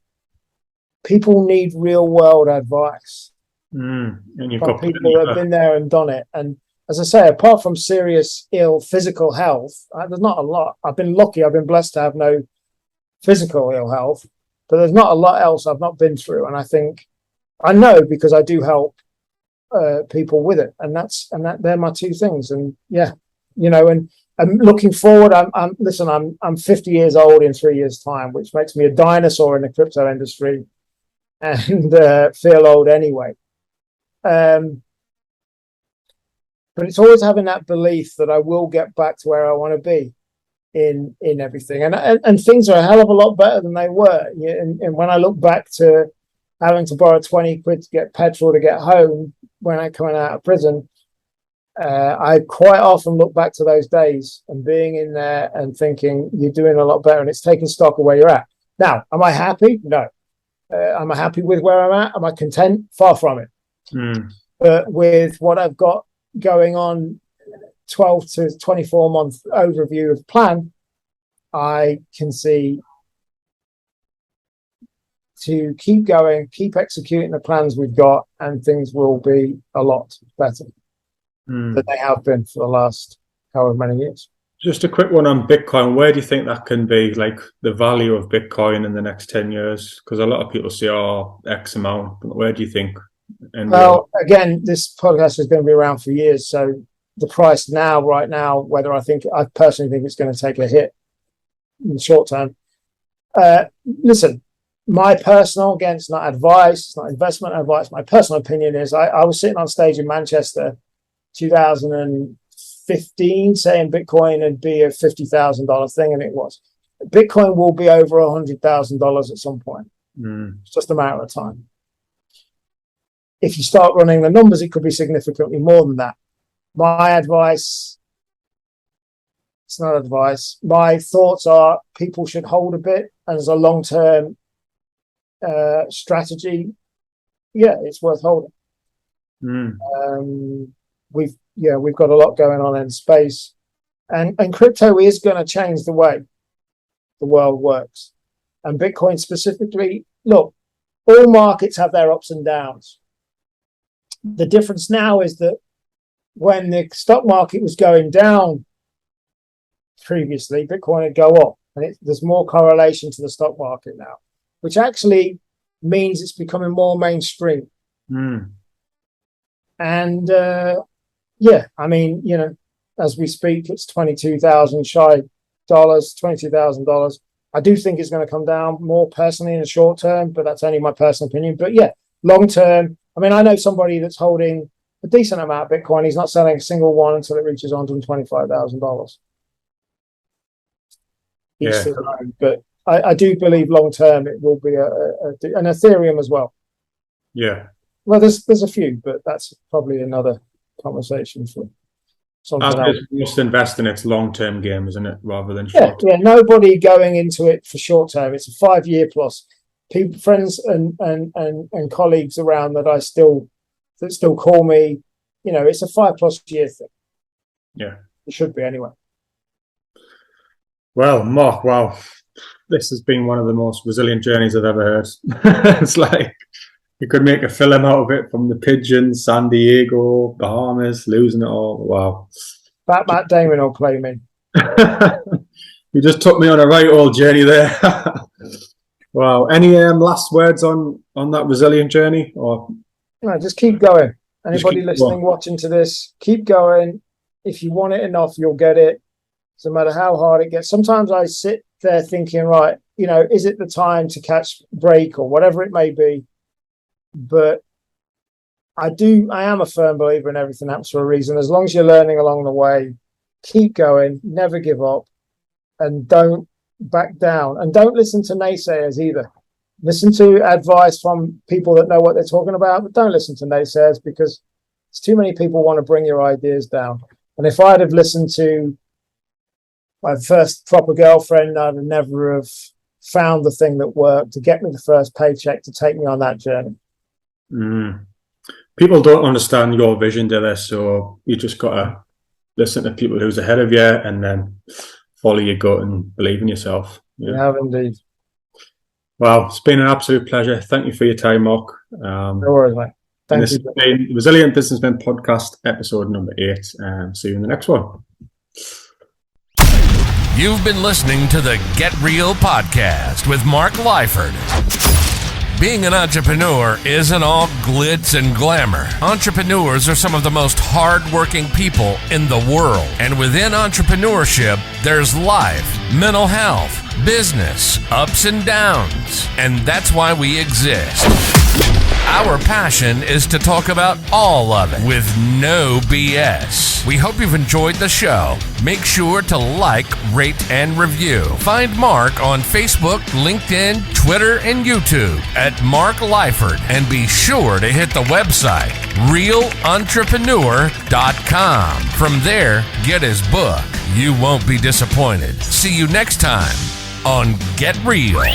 people need real world advice from people who have been there and done it. And as I say, apart from serious ill physical health, there's not a lot. I've been lucky. I've been blessed to have no physical ill health, but there's not a lot else I've not been through. And I think I know, because I do help people with it, and they're my two things. And yeah, and I'm looking forward. I'm 50 years old in 3 years' time, which makes me a dinosaur in the crypto industry, and feel old anyway. But it's always having that belief that I will get back to where I want to be in everything, and things are a hell of a lot better than they were. And when I look back to having to borrow 20 quid to get petrol to get home when I'm coming out of prison, I quite often look back to those days and being in there and thinking you're doing a lot better, and it's taking stock of where you're at. Now, am I happy? No. Am I happy with where I'm at? Am I content? Far from it. But with what I've got going on, 12 to 24 month overview of plan, I can see to keep going, keep executing the plans we've got, and things will be a lot better than they have been for the last however many years. Just a quick one on Bitcoin. Where do you think that can be, like the value of Bitcoin in the next 10 years? Because a lot of people say, X amount. But where do you think? Well, again, this podcast is going to be around for years. So the price right now, whether I personally think it's going to take a hit in the short term. Listen, my personal, again, it's not advice, it's not investment advice. My personal opinion is I was sitting on stage in Manchester 2015 saying Bitcoin would be a $50,000 thing, and it was. Bitcoin will be over $100,000 at some point. It's just a matter of time. If you start running the numbers, it could be significantly more than that. My advice, it's not advice. My thoughts are people should hold a bit, and as a long-term strategy, it's worth holding. We've got a lot going on in space, and crypto is going to change the way the world works, and Bitcoin specifically. Look, all markets have their ups and downs. The difference now is that when the stock market was going down previously, Bitcoin would go up, and there's more correlation to the stock market now, which actually means it's becoming more mainstream. And I mean, as we speak, it's $22,000. I do think it's going to come down more personally in the short term, but that's only my personal opinion. But long term, I mean, I know somebody that's holding a decent amount of Bitcoin. He's not selling a single one until it reaches $125,000. But I do believe long term it will be an Ethereum as well. Yeah. Well, there's a few, but that's probably another conversation for something else. You must invest in its long-term game, isn't it, rather than short? Yeah, nobody going into it for short term. It's a 5 year plus. People, friends, and colleagues around that still call me. It's a 5+ year thing. Yeah, it should be anyway. Well, Mark, wow, this has been one of the most resilient journeys I've ever heard. It's like you could make a film out of it, from the pigeons, San Diego, Bahamas, losing it all. Wow. That Matt Damon will play me. You just took me on a right old journey there. Wow. Any last words on that resilient journey? Or no, just keep going. Anybody listening, watching to this, keep going. If you want it enough, you'll get it. No matter how hard it gets. Sometimes I sit there thinking, right, is it the time to catch break or whatever it may be? But I am a firm believer in everything happens for a reason. As long as you're learning along the way, keep going, never give up, and don't back down. And don't listen to naysayers either. Listen to advice from people that know what they're talking about, but don't listen to naysayers, because it's too many people want to bring your ideas down. And if I'd have listened to my first proper girlfriend, I'd never have found the thing that worked to get me the first paycheck to take me on that journey. People don't understand your vision, do they? So you just got to listen to people who's ahead of you, and then follow your gut and believe in yourself. Yeah, you have indeed. Well, it's been an absolute pleasure. Thank you for your time, Mark. No worries, mate. Thank you. This has been Resilient Businessmen Podcast, episode number 8. See you in the next one. You've been listening to the Get Real Podcast with Mark Lyford. Being an entrepreneur isn't all glitz and glamour. Entrepreneurs are some of the most hard-working people in the world. And within entrepreneurship, there's life, mental health, business, ups and downs. And that's why we exist. Our passion is to talk about all of it with no BS. We hope you've enjoyed the show. Make sure to like, rate, and review. Find Mark on Facebook, LinkedIn, Twitter, and YouTube at Mark Lyford. And be sure to hit the website, realetrepreneur.com. From there, get his book. You won't be disappointed. See you next time on Get Real.